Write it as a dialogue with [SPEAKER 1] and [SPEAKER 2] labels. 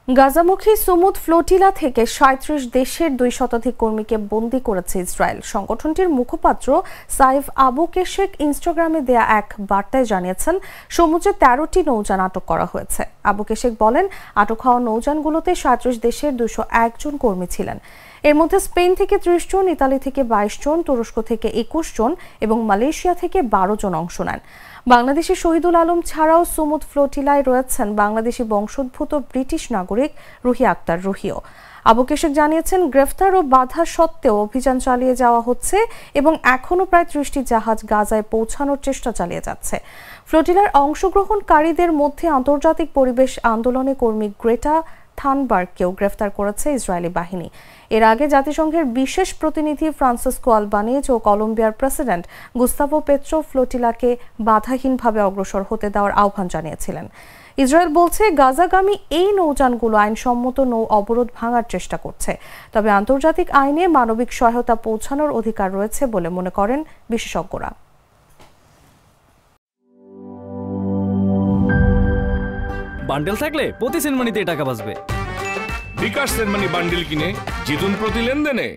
[SPEAKER 1] গাজামুখী Sumud flotilla থেকে ৩৭ দেশের ২০০ শতাধিক কর্মীকে বন্দী করেছে ইসরায়েল। সংগঠনটির মুখপাত্র সাইফ আবু কেশেক ইনস্টাগ্রামে দেয়া এক বার্তায় জানিয়েছেন, সমুদ্রে ১৩টি নৌযান আটক করা হয়েছে। আবু কেশেক বলেন, আটক হওয়া নৌযানগুলোতে ৩৭ দেশের ২০১ জন কর্মী ছিলেন। এর মধ্যে স্পেন থেকে ৩০ জন, ইতালি থেকে ২২ জন, তুরস্ক থেকে ২১ জন এবং মালয়েশিয়া থেকে ১২ জন অংশ নেন। বাংলাদেশের শহীদুল আলম ছাড়াও সুমুদ ফ্লোটিলায় রয়েছেন বাংলাদেশি বংশোদ্ভূত ব্রিটিশ নাগরিক রুহি আক্তার রুহিও। আবু কেশেক জানিয়েছেন, গ্রেফতার ও বাধা সত্ত্বেও অভিযান চালিয়ে যাওয়া হচ্ছে এবং এখনও প্রায় ৩০টি জাহাজ গাজায় পৌঁছানোর চেষ্টা চালিয়ে যাচ্ছে। ফ্লোটিলার অংশগ্রহণকারীদের মধ্যে আন্তর্জাতিক পরিবেশ আন্দোলনে কর্মী গ্রেটা থানবার্গকেও গ্রেফতার করেছে ইসরায়েলি বাহিনী। এর আগে জাতিসংঘের বিশেষ প্রতিনিধি ফ্রান্সিসকো আলবানিজ ও কলম্বিয়ার প্রেসিডেন্ট গুস্তাভো পেট্রো ফ্লোটিলাকে বাধাহীনভাবে অগ্রসর হতে দেওয়ার আহ্বান জানিয়েছিলেন। ইসরায়েল বলছে, গাজাগামী এই নৌযানগুলো আইনসম্মত নৌ অবরোধ ভাঙার চেষ্টা করছে, তবে আন্তর্জাতিক আইনে মানবিক সহায়তা পৌঁছানোর অধিকার রয়েছে বলে মনে করেন বিশেষজ্ঞরা।
[SPEAKER 2] বান্ডেল থাকলে প্রতি সেনমানিতে টাকা বাঁচবে।
[SPEAKER 3] বিকাশ সেনমানি বান্ডেল কিনে জিতুন প্রতি লেনদেনে।